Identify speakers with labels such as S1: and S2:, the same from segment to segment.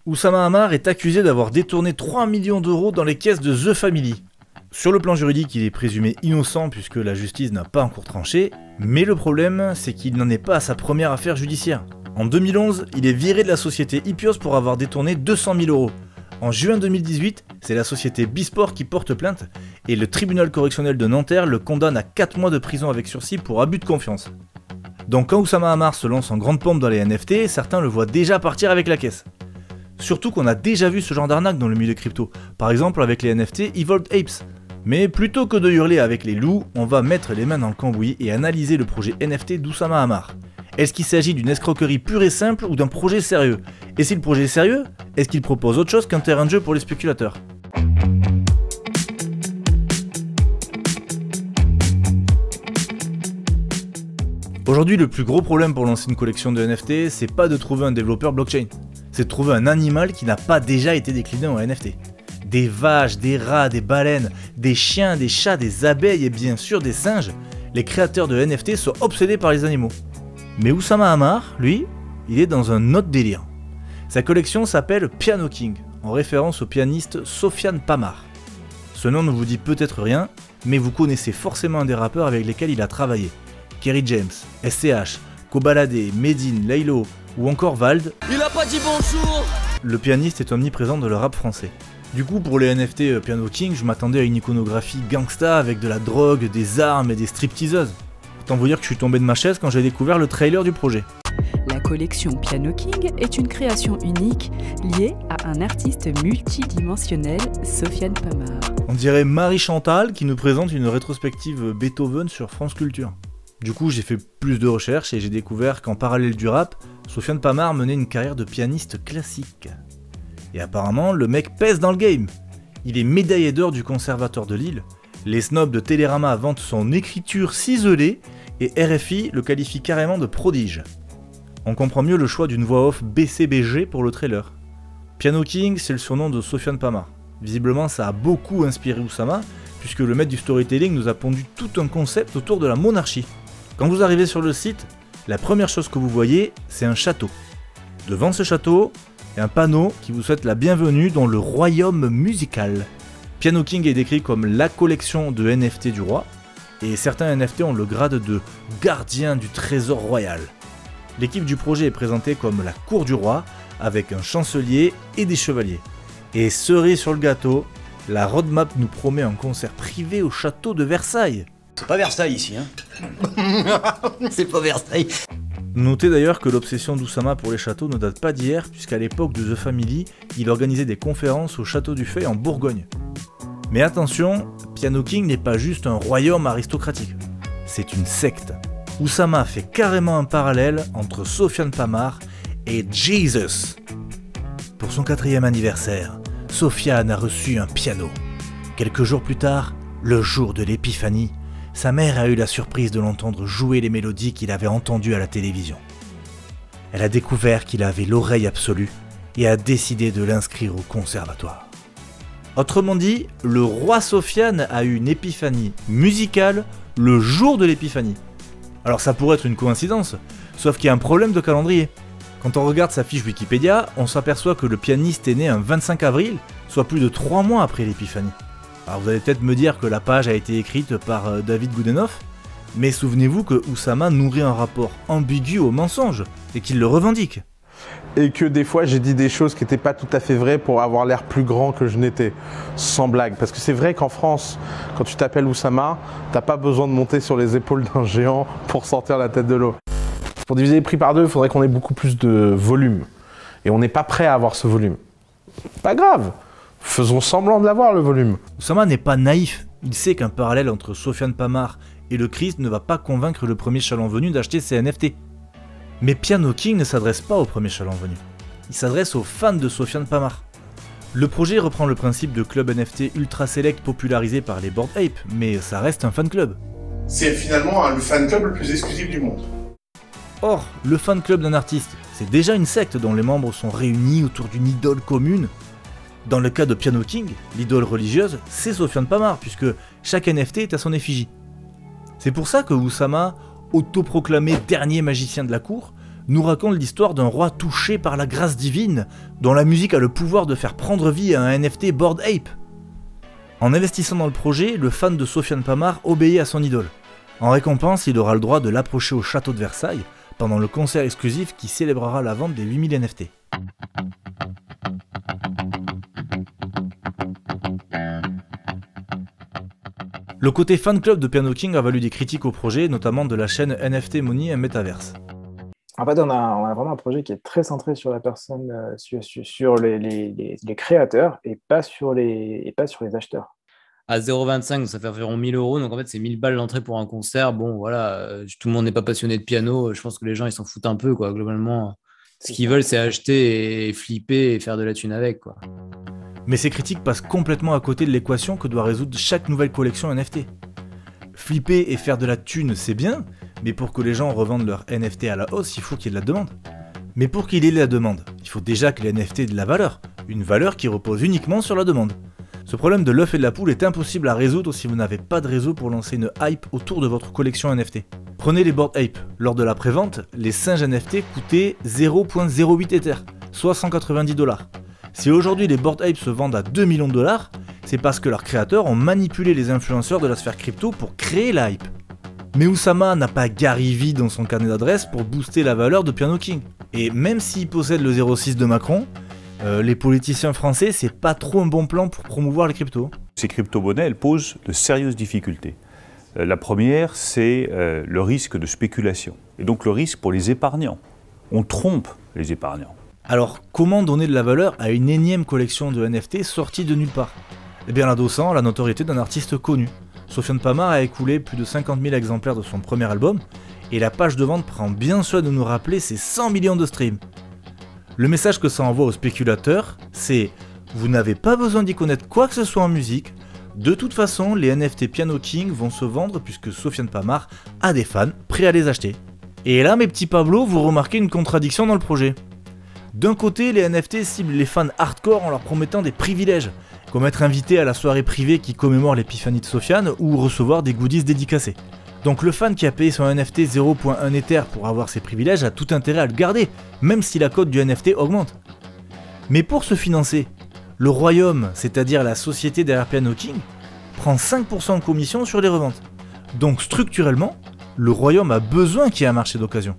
S1: Oussama Ammar est accusé d'avoir détourné 3 millions d'euros dans les caisses de The Family. Sur le plan juridique, il est présumé innocent puisque la justice n'a pas encore tranché, mais le problème, c'est qu'il n'en est pas à sa première affaire judiciaire. En 2011, il est viré de la société Hippios pour avoir détourné 200 000 euros. En juin 2018, c'est la société Bisport qui porte plainte, et le tribunal correctionnel de Nanterre le condamne à 4 mois de prison avec sursis pour abus de confiance. Donc quand Oussama Ammar se lance en grande pompe dans les NFT, certains le voient déjà partir avec la caisse. Surtout qu'on a déjà vu ce genre d'arnaque dans le milieu crypto, par exemple avec les NFT Evolved Apes. Mais plutôt que de hurler avec les loups, on va mettre les mains dans le cambouis et analyser le projet NFT d'Oussama Ammar. Est-ce qu'il s'agit d'une escroquerie pure et simple ou d'un projet sérieux? Et si le projet est sérieux, est-ce qu'il propose autre chose qu'un terrain de jeu pour les spéculateurs? Aujourd'hui, le plus gros problème pour lancer une collection de NFT, c'est pas de trouver un développeur blockchain, c'est de trouver un animal qui n'a pas déjà été décliné en NFT. Des vaches, des rats, des baleines, des chiens, des chats, des abeilles et bien sûr des singes, les créateurs de NFT sont obsédés par les animaux. Mais Oussama Ammar, lui, il est dans un autre délire. Sa collection s'appelle Piano King, en référence au pianiste Sofiane Pamart. Ce nom ne vous dit peut-être rien, mais vous connaissez forcément un des rappeurs avec lesquels il a travaillé. Kerry James, SCH, Kobalade, Medine, Laylo ou encore Vald.
S2: Il a pas dit bonjour.
S1: Le pianiste est omniprésent de le rap français. Du coup, pour les NFT Piano King, je m'attendais à une iconographie gangsta avec de la drogue, des armes et des stripteaseuses. Autant vous dire que je suis tombé de ma chaise quand j'ai découvert le trailer du projet.
S3: La collection Piano King est une création unique liée à un artiste multidimensionnel, Sofiane Pamart.
S1: On dirait Marie Chantal qui nous présente une rétrospective Beethoven sur France Culture. Du coup, j'ai fait plus de recherches et j'ai découvert qu'en parallèle du rap, Sofiane Pamart menait une carrière de pianiste classique. Et apparemment, le mec pèse dans le game. Il est médaillé d'or du Conservatoire de Lille, les snobs de Télérama vantent son écriture ciselée et RFI le qualifie carrément de prodige. On comprend mieux le choix d'une voix off BCBG pour le trailer. Piano King, c'est le surnom de Sofiane Pamart. Visiblement, ça a beaucoup inspiré Oussama, puisque le maître du storytelling nous a pondu tout un concept autour de la monarchie. Quand vous arrivez sur le site, la première chose que vous voyez, c'est un château. Devant ce château, il y a un panneau qui vous souhaite la bienvenue dans le royaume musical. Piano King est décrit comme la collection de NFT du roi, et certains NFT ont le grade de gardien du trésor royal. L'équipe du projet est présentée comme la cour du roi, avec un chancelier et des chevaliers. Et cerise sur le gâteau, la roadmap nous promet un concert privé au château de Versailles.
S2: C'est pas Versailles ici, hein. C'est pas Versailles.
S1: Notez d'ailleurs que l'obsession d'Oussama pour les châteaux ne date pas d'hier, puisqu'à l'époque de The Family, il organisait des conférences au château du Fay en Bourgogne. Mais attention, Piano King n'est pas juste un royaume aristocratique, c'est une secte. Oussama fait carrément un parallèle entre Sofiane Pamart et Jesus. Pour son 4e anniversaire, Sofiane a reçu un piano. Quelques jours plus tard, le jour de l'épiphanie, sa mère a eu la surprise de l'entendre jouer les mélodies qu'il avait entendues à la télévision. Elle a découvert qu'il avait l'oreille absolue et a décidé de l'inscrire au conservatoire. Autrement dit, le roi Sofiane a eu une épiphanie musicale le jour de l'épiphanie. Alors ça pourrait être une coïncidence, sauf qu'il y a un problème de calendrier. Quand on regarde sa fiche Wikipédia, on s'aperçoit que le pianiste est né un 25 avril, soit plus de 3 mois après l'épiphanie. Alors vous allez peut-être me dire que la page a été écrite par David Goodenough, mais souvenez-vous que Oussama nourrit un rapport ambigu au mensonge, et qu'il le revendique.
S4: Et que des fois j'ai dit des choses qui n'étaient pas tout à fait vraies pour avoir l'air plus grand que je n'étais, sans blague. Parce que c'est vrai qu'en France, quand tu t'appelles Oussama, t'as pas besoin de monter sur les épaules d'un géant pour sortir la tête de l'eau. Pour diviser les prix par deux, il faudrait qu'on ait beaucoup plus de volume. Et on n'est pas prêt à avoir ce volume. Pas grave, faisons semblant de l'avoir le volume.
S1: Oussama n'est pas naïf, il sait qu'un parallèle entre Sofiane Pamart et le Christ ne va pas convaincre le premier chaland venu d'acheter ses NFT. Mais Piano King ne s'adresse pas au premier chaland venu, il s'adresse aux fans de Sofiane Pamart. Le projet reprend le principe de club NFT ultra select popularisé par les Bored Ape, mais ça reste un fan club.
S5: C'est finalement le fan club le plus exclusif du monde.
S1: Or, le fan club d'un artiste, c'est déjà une secte dont les membres sont réunis autour d'une idole commune. Dans le cas de Piano King, l'idole religieuse, c'est Sofiane Pamart, puisque chaque NFT est à son effigie. C'est pour ça que Oussama, autoproclamé dernier magicien de la cour, nous raconte l'histoire d'un roi touché par la grâce divine, dont la musique a le pouvoir de faire prendre vie à un NFT Bored Ape. En investissant dans le projet, le fan de Sofiane Pamart obéit à son idole. En récompense, il aura le droit de l'approcher au château de Versailles pendant le concert exclusif qui célébrera la vente des 8000 NFT. Le côté fan club de Piano King a valu des critiques au projet, notamment de la chaîne NFT Money and Metaverse.
S6: En fait, on a vraiment un projet qui est très centré sur la personne, sur les créateurs et pas sur les acheteurs.
S7: À 0,25, ça fait environ 1000 €, donc en fait c'est 1000 balles l'entrée pour un concert. Bon voilà, tout le monde n'est pas passionné de piano, je pense que les gens ils s'en foutent un peu quoi. Globalement, ce qu'ils veulent c'est acheter et flipper et faire de la thune avec quoi.
S1: Mais ces critiques passent complètement à côté de l'équation que doit résoudre chaque nouvelle collection NFT. Flipper et faire de la thune c'est bien, mais pour que les gens revendent leurs NFT à la hausse, il faut qu'il y ait de la demande. Mais pour qu'il y ait de la demande, il faut déjà que les NFT aient de la valeur, une valeur qui repose uniquement sur la demande. Ce problème de l'œuf et de la poule est impossible à résoudre si vous n'avez pas de réseau pour lancer une hype autour de votre collection NFT. Prenez les Bored Ape. Lors de la prévente, les singes NFT coûtaient 0,08 Ether, soit 190 $. Si aujourd'hui les Bored Ape se vendent à 2 millions de $, c'est parce que leurs créateurs ont manipulé les influenceurs de la sphère crypto pour créer la hype. Mais Oussama n'a pas Gary V dans son carnet d'adresses pour booster la valeur de Piano King. Et même s'il possède le 06 de Macron, les politiciens français, c'est pas trop un bon plan pour promouvoir les cryptos.
S8: Ces crypto-monnaies, elles posent de sérieuses difficultés. La première, c'est le risque de spéculation, et donc le risque pour les épargnants. On trompe les épargnants.
S1: Alors, comment donner de la valeur à une énième collection de NFT sortie de nulle part? Eh bien, l'adossant à la notoriété d'un artiste connu. Sofiane Pamart a écoulé plus de 50 000 exemplaires de son premier album, et la page de vente prend bien soin de nous rappeler ses 100 millions de streams. Le message que ça envoie aux spéculateurs, c'est « Vous n'avez pas besoin d'y connaître quoi que ce soit en musique, de toute façon, les NFT Piano King vont se vendre puisque Sofiane Pamart a des fans prêts à les acheter. » Et là, mes petits Pablo, vous remarquez une contradiction dans le projet. D'un côté, les NFT ciblent les fans hardcore en leur promettant des privilèges, comme être invité à la soirée privée qui commémore l'épiphanie de Sofiane ou recevoir des goodies dédicacés. Donc le fan qui a payé son NFT 0.1 Ether pour avoir ses privilèges a tout intérêt à le garder, même si la cote du NFT augmente. Mais pour se financer, le royaume, c'est-à-dire la société derrière Piano King, prend 5% de commission sur les reventes. Donc structurellement, le royaume a besoin qu'il y ait un marché d'occasion.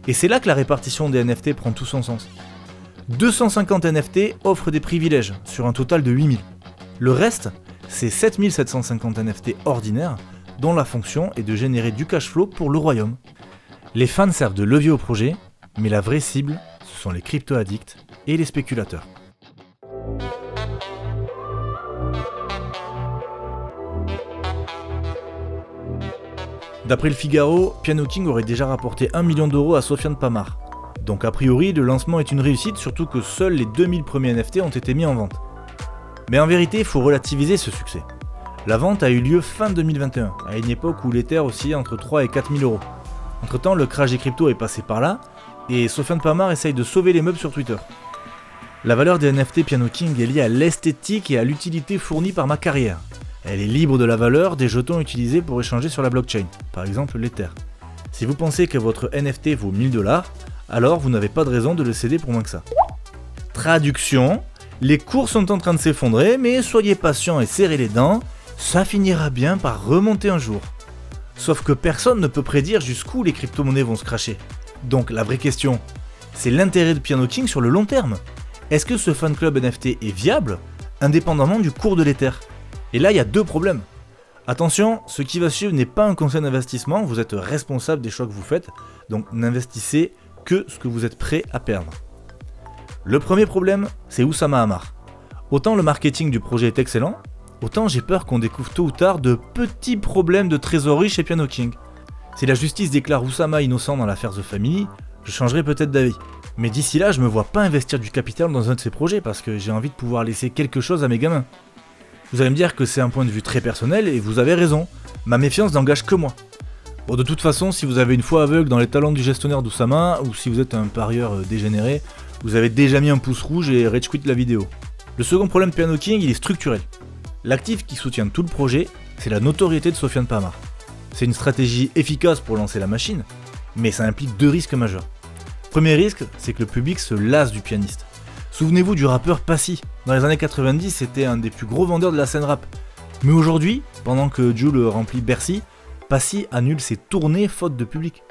S1: Et c'est là que la répartition des NFT prend tout son sens. 250 NFT offrent des privilèges, sur un total de 8000. Le reste, c'est 7750 NFT ordinaires, dont la fonction est de générer du cash flow pour le royaume. Les fans servent de levier au projet, mais la vraie cible, ce sont les crypto-addicts et les spéculateurs. D'après le Figaro, Piano King aurait déjà rapporté 1 million € à Sofiane Pamart. Donc a priori, le lancement est une réussite, surtout que seuls les 2000 premiers NFT ont été mis en vente. Mais en vérité, il faut relativiser ce succès. La vente a eu lieu fin 2021, à une époque où l'Ether oscillait entre 3 et 4000 €. Entre temps, le crash des cryptos est passé par là, et Sofiane Pamart essaye de sauver les meubles sur Twitter. La valeur des NFT Piano King est liée à l'esthétique et à l'utilité fournie par ma carrière. Elle est libre de la valeur des jetons utilisés pour échanger sur la blockchain, par exemple l'Ether. Si vous pensez que votre NFT vaut 1000 $, alors vous n'avez pas de raison de le céder pour moins que ça. Traduction, les cours sont en train de s'effondrer, mais soyez patient et serrez les dents, ça finira bien par remonter un jour. Sauf que personne ne peut prédire jusqu'où les crypto-monnaies vont se cracher. Donc la vraie question, c'est l'intérêt de Piano King sur le long terme. Est-ce que ce fan club NFT est viable, indépendamment du cours de l'Ether? Et là, il y a deux problèmes. Attention, ce qui va suivre n'est pas un conseil d'investissement, vous êtes responsable des choix que vous faites, donc n'investissez que ce que vous êtes prêt à perdre. Le premier problème, c'est Oussama Hamar. Autant le marketing du projet est excellent, autant j'ai peur qu'on découvre tôt ou tard de petits problèmes de trésorerie chez Piano King. Si la justice déclare Oussama innocent dans l'affaire The Family, je changerai peut-être d'avis. Mais d'ici là, je me vois pas investir du capital dans un de ces projets parce que j'ai envie de pouvoir laisser quelque chose à mes gamins. Vous allez me dire que c'est un point de vue très personnel et vous avez raison, ma méfiance n'engage que moi. Bon, de toute façon, si vous avez une foi aveugle dans les talents du gestionnaire d'Oussama, ou si vous êtes un parieur dégénéré, vous avez déjà mis un pouce rouge et rage quit la vidéo. Le second problème de Piano King, il est structurel. L'actif qui soutient tout le projet, c'est la notoriété de Sofiane Pamart. C'est une stratégie efficace pour lancer la machine, mais ça implique deux risques majeurs. Premier risque, c'est que le public se lasse du pianiste. Souvenez-vous du rappeur Passy. Dans les années 90, c'était un des plus gros vendeurs de la scène rap. Mais aujourd'hui, pendant que Jul remplit Bercy, Passy annule ses tournées faute de public.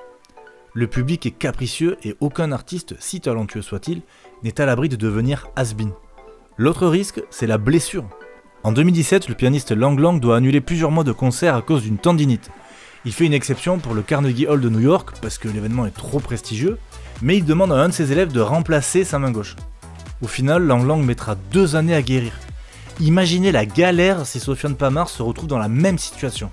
S1: Le public est capricieux et aucun artiste, si talentueux soit-il, n'est à l'abri de devenir has-been. L'autre risque, c'est la blessure. En 2017, le pianiste Lang Lang doit annuler plusieurs mois de concerts à cause d'une tendinite. Il fait une exception pour le Carnegie Hall de New York parce que l'événement est trop prestigieux, mais il demande à un de ses élèves de remplacer sa main gauche. Au final, Lang Lang mettra 2 années à guérir. Imaginez la galère si Sofiane Pamart se retrouve dans la même situation.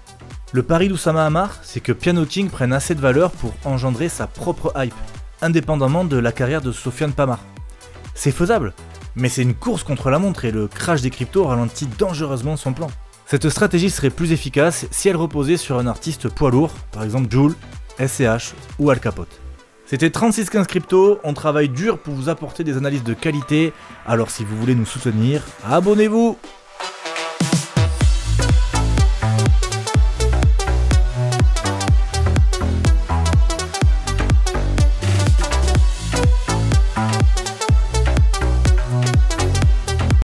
S1: Le pari d'Oussama Hamar, c'est que Piano King prenne assez de valeur pour engendrer sa propre hype, indépendamment de la carrière de Sofiane Pamart. C'est faisable, mais c'est une course contre la montre et le crash des cryptos ralentit dangereusement son plan. Cette stratégie serait plus efficace si elle reposait sur un artiste poids lourd, par exemple Jul, SCH ou Al Capote. C'était 3615 Crypto, on travaille dur pour vous apporter des analyses de qualité, alors si vous voulez nous soutenir, abonnez-vous!